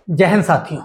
जय हिंद साथियों।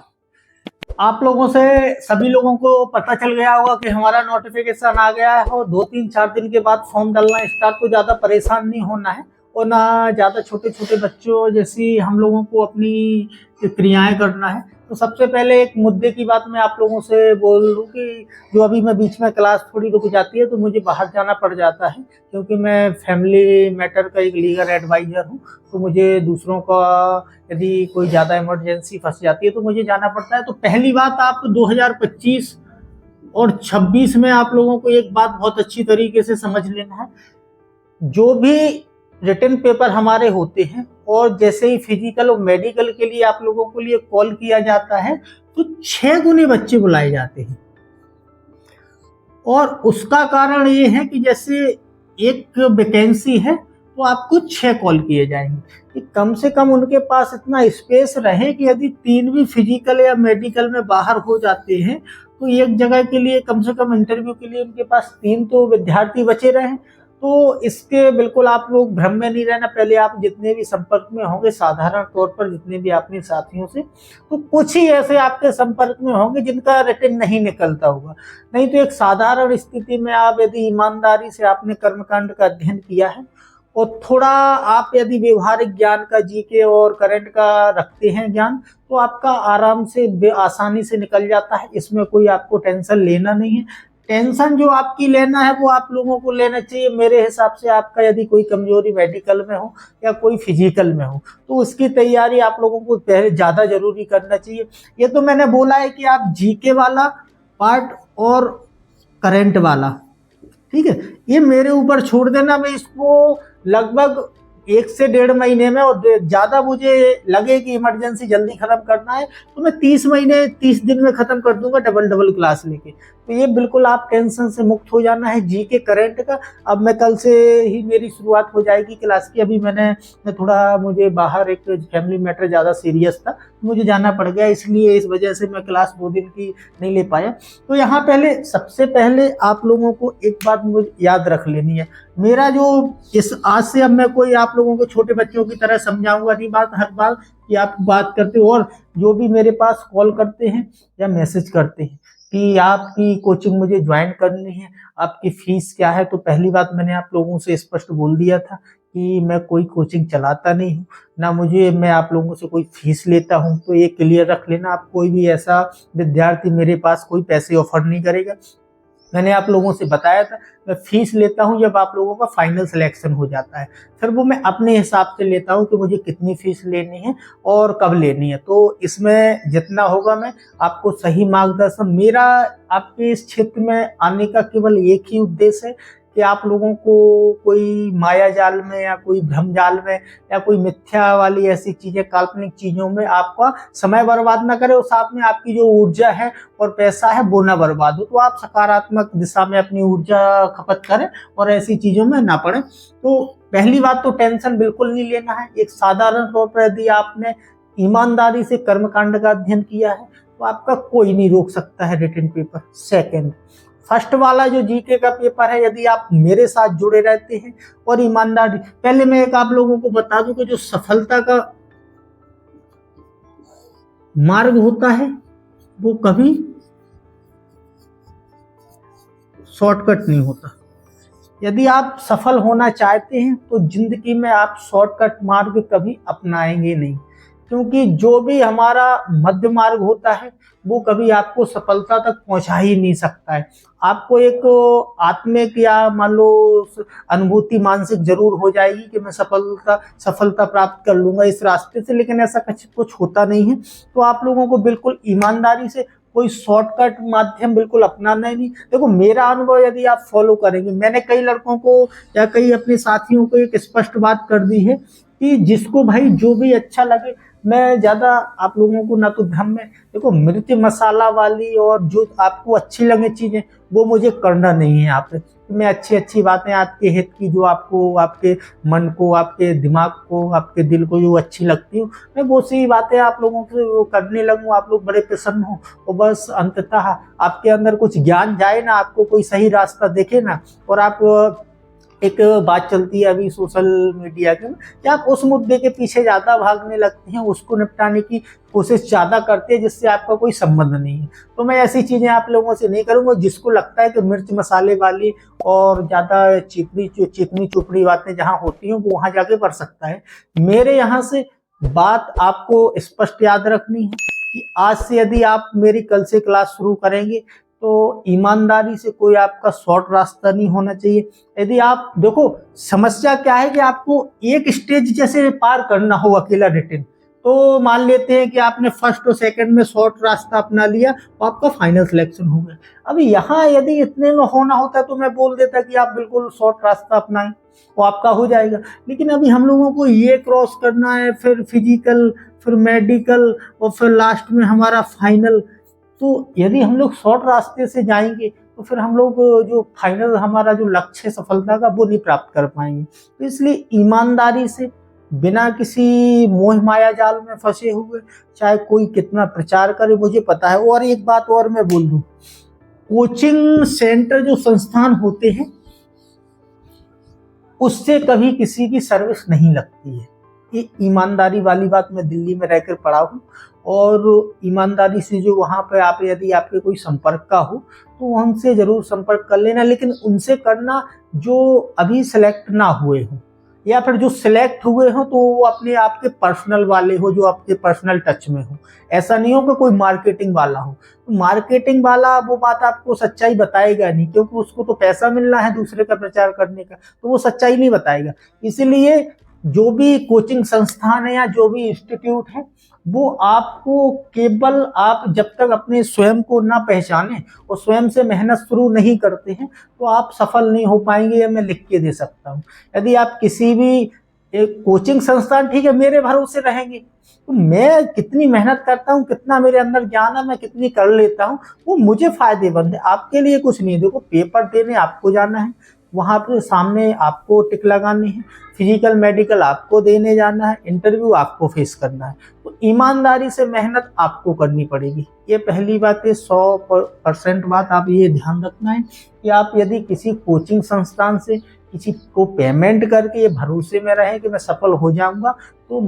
आप लोगों से सभी लोगों को पता चल गया होगा कि हमारा नोटिफिकेशन आ गया है और 2-3-4 दिन के बाद फॉर्म डालना स्टार्ट। तो ज़्यादा परेशान नहीं होना है और ना ज़्यादा छोटे छोटे बच्चों जैसी हम लोगों को अपनी क्रियाएं करना है। तो सबसे पहले एक मुद्दे की बात मैं आप लोगों से बोल दूं कि जो अभी मैं बीच में क्लास थोड़ी रुक जाती है तो मुझे बाहर जाना पड़ जाता है, क्योंकि मैं फैमिली मैटर का एक लीगल एडवाइज़र हूँ। तो मुझे दूसरों का यदि कोई ज़्यादा इमरजेंसी फंस जाती है तो मुझे जाना पड़ता है। तो पहली बात, आप 2025 और 26 में आप लोगों को एक बात बहुत अच्छी तरीके से समझ लेना है। जो भी रिटन पेपर हमारे होते हैं और जैसे ही फिजिकल और मेडिकल के लिए आप लोगों के लिए कॉल किया जाता है तो 6 गुने बच्चे बुलाए जाते हैं। और उसका कारण ये है कि जैसे एक वैकेंसी है तो आपको 6 कॉल किए जाएंगे कि कम से कम उनके पास इतना स्पेस रहे कि यदि 3 भी फिजिकल या मेडिकल में बाहर हो जाते हैं तो एक जगह के लिए कम से कम इंटरव्यू के लिए उनके पास 3 तो विद्यार्थी बचे रहे। तो इसके बिल्कुल आप लोग भ्रम में नहीं रहना। पहले आप जितने भी संपर्क में होंगे साधारण तौर पर जितने भी अपने साथियों से, तो कुछ ही ऐसे आपके संपर्क में होंगे जिनका रिटन नहीं निकलता होगा। नहीं तो एक साधारण स्थिति में आप यदि ईमानदारी से आपने कर्मकांड का अध्ययन किया है और थोड़ा आप यदि व्यवहारिक ज्ञान का जीके और करंट का रखते हैं ज्ञान, तो आपका आराम से आसानी से निकल जाता है। इसमें कोई आपको टेंशन लेना नहीं है। टेंशन जो आपकी लेना है वो आप लोगों को लेना चाहिए मेरे हिसाब से, आपका यदि कोई कमजोरी मेडिकल में हो या कोई फिजिकल में हो तो उसकी तैयारी आप लोगों को पहले ज़्यादा जरूरी करना चाहिए। ये तो मैंने बोला है कि आप जीके वाला पार्ट और करंट वाला, ठीक है, ये मेरे ऊपर छोड़ देना। मैं इसको लगभग 1 से 1.5 महीने में, और ज़्यादा मुझे लगे कि इमरजेंसी जल्दी ख़त्म करना है तो मैं 30 दिन में ख़त्म कर दूंगा डबल क्लास लेके। तो ये बिल्कुल आप टेंशन से मुक्त हो जाना है जीके करंट का। अब मैं कल से ही मेरी शुरुआत हो जाएगी क्लास की। अभी मैं थोड़ा, मुझे बाहर एक फैमिली मैटर ज़्यादा सीरियस था, मुझे जाना पड़ गया, इसलिए इस वजह से मैं क्लास 2 दिन की नहीं ले पाया। तो यहाँ सबसे पहले आप लोगों को एक बात मुझे याद रख लेनी है। मेरा जो इस आज से अब मैं कोई आप लोगों को छोटे बच्चों की तरह समझाऊंगा नहीं बात हर बार कि आप बात करते हो। और जो भी मेरे पास कॉल करते हैं या मैसेज करते हैं कि आपकी कोचिंग मुझे ज्वाइन करनी है, आपकी फीस क्या है, तो पहली बात मैंने आप लोगों से स्पष्ट बोल दिया था कि मैं कोई कोचिंग चलाता नहीं हूँ, ना मैं आप लोगों से कोई फीस लेता हूँ। तो ये क्लियर रख लेना, आप कोई भी ऐसा विद्यार्थी मेरे पास कोई पैसे ऑफर नहीं करेगा। मैंने आप लोगों से बताया था मैं फीस लेता हूं जब आप लोगों का फाइनल सिलेक्शन हो जाता है, फिर वो मैं अपने हिसाब से लेता हूं कि मुझे कितनी फीस लेनी है और कब लेनी है। तो इसमें जितना होगा मैं आपको सही मार्गदर्शन, मेरा आपके इस क्षेत्र में आने का केवल एक ही उद्देश्य है कि आप लोगों को कोई माया जाल में या कोई भ्रम जाल में या कोई मिथ्या वाली ऐसी चीजें, काल्पनिक चीजों में आपका समय बर्बाद ना करे और साथ में आपकी जो ऊर्जा है और पैसा है वो ना बर्बाद हो। तो आप सकारात्मक दिशा में अपनी ऊर्जा खपत करें और ऐसी चीजों में ना पड़े। तो पहली बात तो टेंशन बिल्कुल नहीं लेना है। एक साधारण तौर पर यदि आपने ईमानदारी से कर्मकांड का अध्ययन किया है तो आपका कोई नहीं रोक सकता है रिटन पेपर। सेकेंड, फर्स्ट वाला जो जीके का पेपर है, यदि आप मेरे साथ जुड़े रहते हैं और ईमानदारी, पहले मैं एक आप लोगों को बता दूं कि जो सफलता का मार्ग होता है वो कभी शॉर्टकट नहीं होता। यदि आप सफल होना चाहते हैं तो जिंदगी में आप शॉर्टकट मार्ग कभी अपनाएंगे नहीं, क्योंकि जो भी हमारा मध्य मार्ग होता है वो कभी आपको सफलता तक पहुंचा ही नहीं सकता है। आपको एक आत्मिक या मान लो अनुभूति मानसिक जरूर हो जाएगी कि मैं सफलता प्राप्त कर लूंगा इस रास्ते से, लेकिन ऐसा कुछ होता नहीं है। तो आप लोगों को बिल्कुल ईमानदारी से कोई शॉर्टकट माध्यम बिल्कुल अपनाना ही नहीं। देखो, मेरा अनुभव यदि आप फॉलो करेंगे, मैंने कई लड़कों को या कई अपने साथियों को एक स्पष्ट बात कर दी है कि जिसको भाई जो भी अच्छा लगे, मैं ज्यादा आप लोगों को ना तो भ्रम में, देखो मिर्च मसाला वाली और जो आपको अच्छी लगे चीजें वो मुझे करना नहीं है। यहाँ पे मैं अच्छी बातें आपके हित की, जो आपको आपके मन को, आपके दिमाग को, आपके दिल को जो अच्छी लगती हो, मैं वो सी बातें आप लोगों से वो करने लगूँ, आप लोग बड़े प्रसन्न हो और बस अंततः आपके अंदर कुछ ज्ञान जाए ना, आपको कोई सही रास्ता देखे ना और आप एक बात चलती है अभी सोशल मीडिया के कि आप उस मुद्दे के पीछे ज़्यादा भागने लगते हैं, उसको निपटाने की कोशिश ज़्यादा करते हैं जिससे आपका कोई संबंध नहीं है। तो मैं ऐसी चीज़ें आप लोगों से नहीं करूँगा। जिसको लगता है कि मिर्च मसाले वाली और ज़्यादा चिकनी चुपड़ी बातें जहाँ होती हैं वो वहाँ जाके पढ़ सकता है। मेरे यहाँ से बात आपको स्पष्ट याद रखनी है कि आज से यदि आप मेरी कल से क्लास शुरू करेंगे तो ईमानदारी से कोई आपका शॉर्ट रास्ता नहीं होना चाहिए। यदि आप देखो, समस्या क्या है कि आपको एक स्टेज जैसे पार करना हो अकेला रिटन, तो मान लेते हैं कि आपने फर्स्ट और सेकंड में शॉर्ट रास्ता अपना लिया तो आपका फाइनल सिलेक्शन हो गया। अभी यहाँ यदि इतने में होना होता तो मैं बोल देता कि आप बिल्कुल शॉर्ट रास्ता अपनाएं, वो आपका हो जाएगा। लेकिन अभी हम लोगों को ये क्रॉस करना है, फिर फिजिकल, फिर मेडिकल और फिर लास्ट में हमारा फाइनल। तो यदि हम लोग शॉर्ट रास्ते से जाएंगे तो फिर हम लोग जो फाइनल हमारा जो लक्ष्य है सफलता का वो नहीं प्राप्त कर पाएंगे। तो इसलिए ईमानदारी से, बिना किसी मोह माया जाल में फंसे हुए, चाहे कोई कितना प्रचार करे मुझे पता है। और एक बात और मैं बोल दूं, कोचिंग सेंटर जो संस्थान होते हैं उससे कभी किसी की सर्विस नहीं लगती है। ये ईमानदारी वाली बात मैं दिल्ली में रहकर पढ़ा हूँ। और ईमानदारी से जो वहाँ पे आप यदि आपके कोई संपर्क का हो तो उनसे जरूर संपर्क कर लेना, लेकिन उनसे करना जो अभी सेलेक्ट ना हुए हो, या फिर जो सिलेक्ट हुए हो तो वो अपने आपके पर्सनल वाले हो, जो आपके पर्सनल टच में हो। ऐसा नहीं हो कि कोई मार्केटिंग वाला हो। मार्केटिंग वाला वो बात आपको सच्चाई बताएगा नहीं, क्योंकि उसको तो पैसा मिल रहा है दूसरे का प्रचार करने का, तो वो सच्चाई नहीं बताएगा। इसीलिए जो भी कोचिंग संस्थान है या जो भी इंस्टीट्यूट है वो आपको केवल, आप जब तक अपने स्वयं को ना पहचाने और स्वयं से मेहनत शुरू नहीं करते हैं तो आप सफल नहीं हो पाएंगे। ये मैं लिख के दे सकता हूँ। यदि आप किसी भी एक कोचिंग संस्थान, ठीक है, मेरे भरोसे रहेंगे तो मैं कितनी मेहनत करता हूँ, कितना मेरे अंदर ज्ञान है, मैं कितनी कर लेता हूँ, वो मुझे फायदेमंद है, आपके लिए कुछ नहीं है। देखो, पेपर देने आपको जाना है, वहां पे सामने आपको टिक लगानी है, फिजिकल मेडिकल आपको देने जाना है, इंटरव्यू आपको फेस करना है। तो ईमानदारी से मेहनत आपको करनी पड़ेगी। ये पहली बात है। 100% बात आप ये ध्यान रखना है कि आप यदि किसी कोचिंग संस्थान से किसी को पेमेंट करके ये भरोसे में रहे कि मैं सफल हो जाऊंगा, तो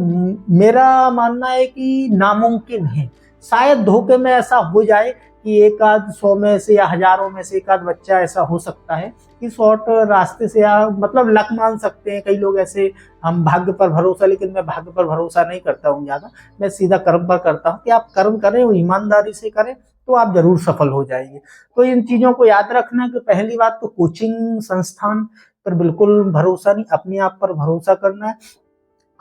मेरा मानना है कि नामुमकिन है। शायद धोखे में ऐसा हो जाए कि एक आध 100 में से या हजारों में से एक आध बच्चा ऐसा हो सकता है कि शॉर्ट रास्ते से, या मतलब लक मान सकते हैं कई लोग ऐसे, हम भाग्य पर भरोसा, लेकिन मैं भाग्य पर भरोसा नहीं करता हूँ ज़्यादा, मैं सीधा कर्म पर करता हूँ कि आप कर्म करें और ईमानदारी से करें तो आप जरूर सफल हो जाएंगे। तो इन चीज़ों को याद रखना कि पहली बात तो कोचिंग संस्थान पर बिल्कुल भरोसा नहीं, अपने आप पर भरोसा करना है।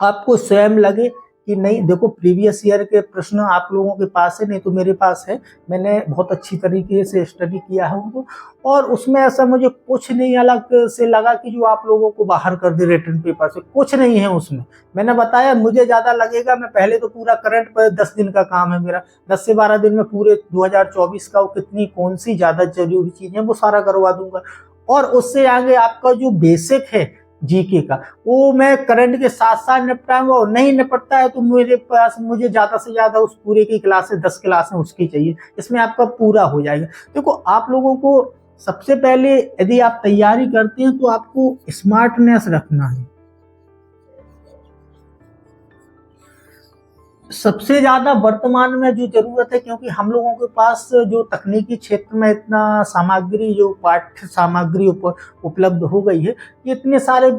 आपको स्वयं लगे कि नहीं, देखो प्रीवियस ईयर के प्रश्न आप लोगों के पास है, नहीं तो मेरे पास है, मैंने बहुत अच्छी तरीके से स्टडी किया है उनको, और उसमें ऐसा मुझे कुछ नहीं अलग से लगा कि जो आप लोगों को बाहर कर दे रिटन पेपर से, कुछ नहीं है उसमें। मैंने बताया मुझे ज़्यादा लगेगा, मैं पहले तो पूरा करंट पर 10 दिन का काम है मेरा, 10 से 12 दिन में पूरे 2024 का वो कितनी कौन सी ज़्यादा जरूरी चीज़ है वो सारा करवा दूंगा। और उससे आगे आपका जो बेसिक है जीके का, वो मैं करंट के साथ साथ निपटाऊंगा, और नहीं निपटता है तो मेरे पास, मुझे ज्यादा से ज्यादा उस पूरे की क्लासेस 10 क्लासें उसकी चाहिए, इसमें आपका पूरा हो जाएगा। देखो, आप लोगों को सबसे पहले यदि आप तैयारी करते हैं तो आपको स्मार्टनेस रखना है। सबसे ज्यादा वर्तमान में जो जरूरत है, क्योंकि हम लोगों के पास जो तकनीकी क्षेत्र में इतना सामग्री, जो पाठ्य सामग्री उपलब्ध हो गई है, ये इतने सारे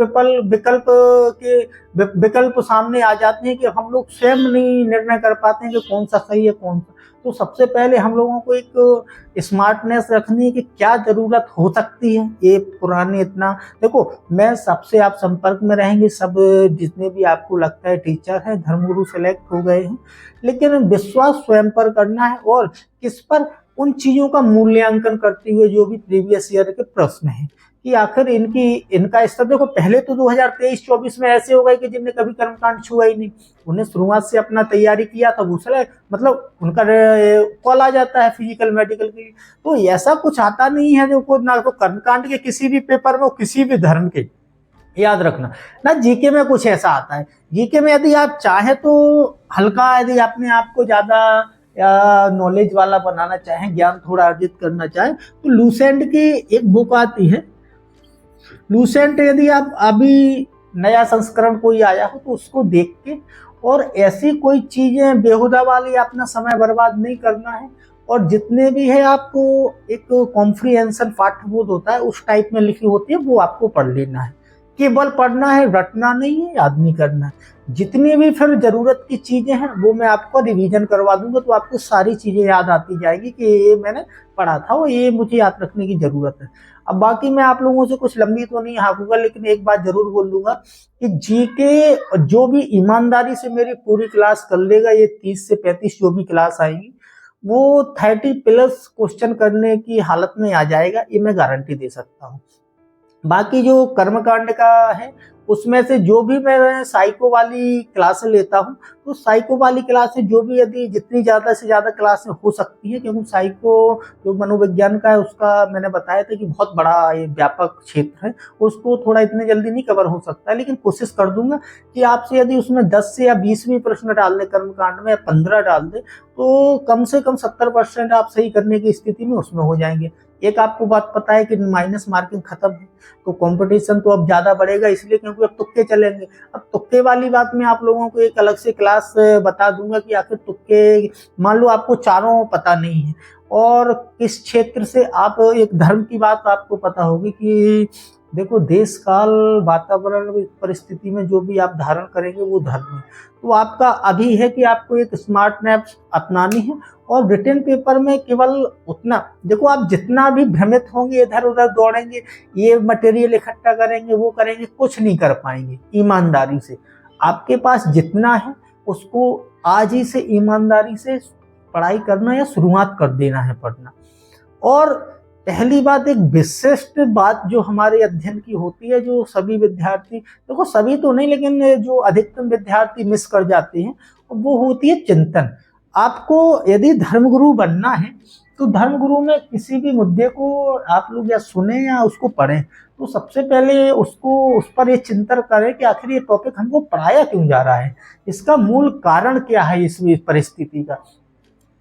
विकल्प सामने आ जाते हैं कि हम लोग स्वयं नहीं निर्णय कर पाते हैं कि कौन सा सही है कौन सा। तो सबसे पहले हम लोगों को एक स्मार्टनेस रखनी है कि क्या जरूरत हो सकती है। ये पुराने इतना, देखो मैं सबसे, आप संपर्क में रहेंगे, सब जितने भी आपको लगता है टीचर है, धर्मगुरु सेलेक्ट हो गए हैं, लेकिन विश्वास स्वयं पर करना है। और किस पर? उन चीजों का मूल्यांकन करते हुए जो भी प्रीवियस ईयर के प्रश्न हैं कि आखिर इनका स्तर। देखो, पहले तो 2023-24 में ऐसे हो गए कि जिनने कभी कर्मकांड छुआ ही नहीं, उन्हें शुरुआत से अपना तैयारी किया था, दूसरा मतलब उनका कॉल आ जाता है फिजिकल मेडिकल के लिए। तो ऐसा कुछ आता नहीं है जो को ना तो कर्मकांड के किसी भी पेपर में, किसी भी धर्म के, याद रखना ना। जीके में कुछ ऐसा आता है, जीके में यदि आप चाहें तो हल्का, यदि अपने आप को ज्यादा या नॉलेज वाला बनाना चाहें, ज्ञान थोड़ा अर्जित करना चाहें, तो लूसेंट की एक बुक आती है, लूसेंट यदि आप अभी नया संस्करण कोई आया हो तो उसको देख के, और ऐसी कोई चीजें बेहुदा वाली अपना समय बर्बाद नहीं करना है। और जितने भी है आपको एक कॉम्प्रिहेंशन पाठ्यबोध होता है उस टाइप में लिखी होती है, वो आपको पढ़ लेना है। केवल पढ़ना है, रटना नहीं है, याद नहीं करना है। जितनी भी फिर जरूरत की चीजें हैं वो मैं आपको रिवीजन करवा दूंगा, तो आपको सारी चीजें याद आती जाएगी कि ये मैंने पढ़ा था और ये मुझे याद रखने की जरूरत है। अब बाकी मैं आप लोगों से कुछ लंबी तो नहीं हाँकूंगा, लेकिन एक बात जरूर बोल दूंगा कि जीके जो भी ईमानदारी से मेरी पूरी क्लास कर लेगा, ये 30 से 35 जो भी क्लास आएगी, वो 30+ क्वेश्चन करने की हालत में आ जाएगा, ये मैं गारंटी दे सकता हूँ। बाकी जो कर्मकांड का है उसमें से जो भी मैं साइको वाली क्लासें लेता हूँ, तो साइको वाली क्लासें जो भी यदि जितनी ज़्यादा से ज़्यादा क्लासें हो सकती है, क्योंकि साइको जो मनोविज्ञान का है उसका मैंने बताया था कि बहुत बड़ा ये व्यापक क्षेत्र है, उसको थोड़ा इतने जल्दी नहीं कवर हो सकता है, लेकिन कोशिश कर दूंगा कि आपसे यदि उसमें 10 से या 20 भी प्रश्न डाल दें कर्मकांड में, या 15 डाल दे, तो कम से कम 70% आप सही करने की स्थिति में उसमें हो जाएंगे। एक आपको बात पता है कि माइनस मार्किंग खत्म है, तो कंपटीशन तो अब ज्यादा बढ़ेगा, इसलिए क्योंकि अब तुक्के चलेंगे। अब तुक्के वाली बात मैं आप लोगों को एक अलग से क्लास बता दूंगा कि आखिर तुक्के, मान लो आपको चारों पता नहीं है और किस क्षेत्र से आप, एक धर्म की बात आपको पता होगी कि देखो देश काल वातावरण परिस्थिति में जो भी आप धारण करेंगे वो धर्म है। तो आपका अभी है कि आपको एक स्मार्टनेस अपनानी है, और रिटन पेपर में केवल उतना देखो, आप जितना भी भ्रमित होंगे, इधर उधर दौड़ेंगे, ये मटेरियल इकट्ठा करेंगे, वो करेंगे, कुछ नहीं कर पाएंगे। ईमानदारी से आपके पास जितना है उसको आज ही से ईमानदारी से पढ़ाई करना या शुरुआत कर देना है पढ़ना। और पहली बात, एक विशिष्ट बात जो हमारे अध्ययन की होती है, जो सभी विद्यार्थी, देखो सभी तो नहीं लेकिन जो अधिकतम विद्यार्थी मिस कर जाते हैं, वो होती है चिंतन। आपको यदि धर्मगुरु बनना है तो धर्मगुरु में किसी भी मुद्दे को आप लोग या सुने या उसको पढ़ें, तो सबसे पहले उसको उस पर ये चिंतन करें कि आखिर ये टॉपिक हमको पढ़ाया क्यों जा रहा है, इसका मूल कारण क्या है इस परिस्थिति का,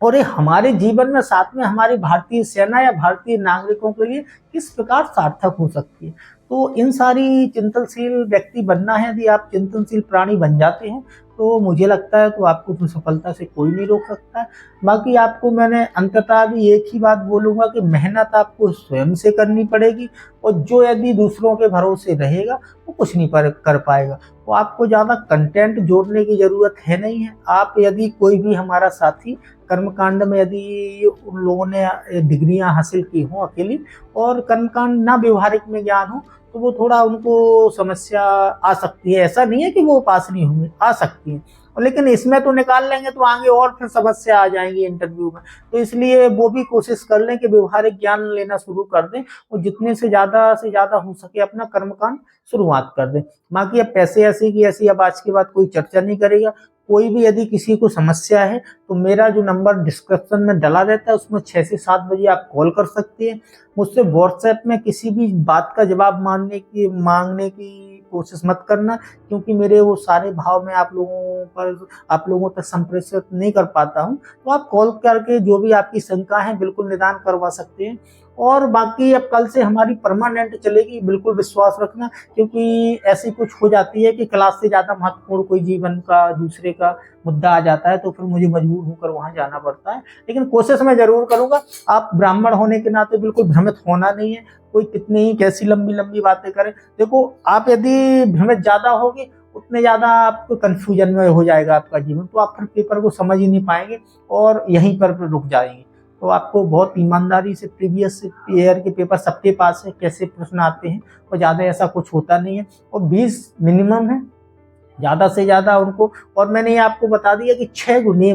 और ये हमारे जीवन में साथ में हमारी भारतीय सेना या भारतीय नागरिकों के लिए किस प्रकार सार्थक हो सकती है। तो इन सारी चिंतनशील व्यक्ति बनना है। यदि आप चिंतनशील प्राणी बन जाते हैं तो मुझे लगता है तो आपको तो सफलता से कोई नहीं रोक सकता है। बाकी आपको मैंने अंततः भी एक ही बात बोलूंगा कि मेहनत आपको स्वयं से करनी पड़ेगी, और जो यदि दूसरों के भरोसे रहेगा वो कुछ नहीं कर पाएगा। तो आपको ज़्यादा कंटेंट जोड़ने की ज़रूरत है नहीं है। आप यदि कोई भी हमारा साथी कर्मकांड में यदि उन लोगों ने डिग्रियां हासिल की हों अकेली, और कर्मकांड ना व्यवहारिक में ज्ञान हो, तो वो थोड़ा उनको समस्या आ सकती है। ऐसा नहीं है कि वो पास नहीं होंगे, आ सकती है, लेकिन इसमें तो निकाल लेंगे तो आगे और फिर समस्या आ जाएंगी इंटरव्यू में। तो इसलिए वो भी कोशिश कर लें कि व्यवहारिक ज्ञान लेना शुरू कर दें, और जितने से ज़्यादा हो सके अपना कर्मकांड शुरुआत कर दें। बाकी अब पैसे ऐसी की ऐसी अब आज के बाद कोई चर्चा नहीं करेगा। कोई भी यदि किसी को समस्या है तो मेरा जो नंबर डिस्क्रिप्शन में डला रहता है उसमें 6 से 7 बजे आप कॉल कर सकते हैं। मुझसे व्हाट्सएप में किसी भी बात का जवाब मांगने की कोशिश मत करना, क्योंकि मेरे वो सारे भाव में आप लोगों तक संप्रेषित नहीं कर पाता हूँ। तो आप कॉल करके जो भी आपकी शंका है बिल्कुल निदान करवा सकते हैं। और बाकी अब कल से हमारी परमानेंट चलेगी, बिल्कुल विश्वास रखना, क्योंकि ऐसी कुछ हो जाती है कि क्लास से ज़्यादा महत्वपूर्ण कोई जीवन का दूसरे का मुद्दा आ जाता है, तो फिर मुझे मजबूर होकर वहां जाना पड़ता है। लेकिन कोशिश मैं जरूर करूंगा। आप ब्राह्मण होने के नाते बिल्कुल भ्रमित होना नहीं है। कोई कितनी ही कैसी लंबी लंबी बातें करें, देखो आप यदि भ्रमित ज्यादा होगे उतने ज्यादा आपको कंफ्यूजन में हो जाएगा आपका जीवन, तो आप फिर पेपर को समझ ही नहीं पाएंगे और यहीं पर रुक जाएंगे। तो आपको बहुत ईमानदारी से प्रीवियस ईयर के पेपर सबके पास है, कैसे प्रश्न आते हैं, और ज़्यादा ऐसा कुछ होता नहीं है, और 20 मिनिमम है, ज़्यादा से ज़्यादा उनको। और मैंने ये आपको बता दिया कि 6 गुने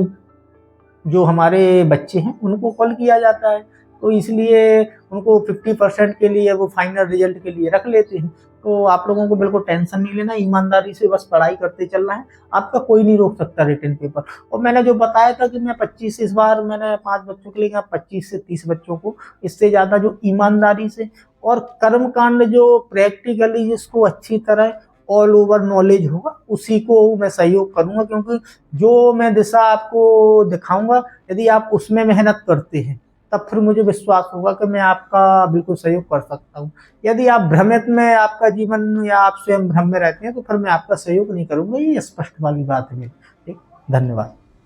जो हमारे बच्चे हैं उनको कॉल किया जाता है, तो इसलिए उनको 50% के लिए वो फाइनल रिजल्ट के लिए रख लेते हैं। तो आप लोगों को बिल्कुल टेंशन नहीं लेना, ईमानदारी से बस पढ़ाई करते चलना है, आपका कोई नहीं रोक सकता रिटन पेपर। और मैंने जो बताया था कि मैं 25 इस बार मैंने 5 बच्चों के लिए 25 से 30 बच्चों को, इससे ज़्यादा जो ईमानदारी से और कर्मकांड जो प्रैक्टिकली जिसको अच्छी तरह ऑल ओवर नॉलेज होगा उसी को मैं सहयोग करूंगा, क्योंकि जो मैं दिशा आपको दिखाऊंगा यदि आप उसमें मेहनत करते हैं तब फिर मुझे विश्वास होगा कि मैं आपका बिल्कुल सहयोग कर सकता हूँ। यदि आप भ्रमित में आपका जीवन या आप स्वयं भ्रम में रहते हैं तो फिर मैं आपका सहयोग नहीं करूंगा, ये स्पष्ट वाली बात है मेरी। ठीक, धन्यवाद।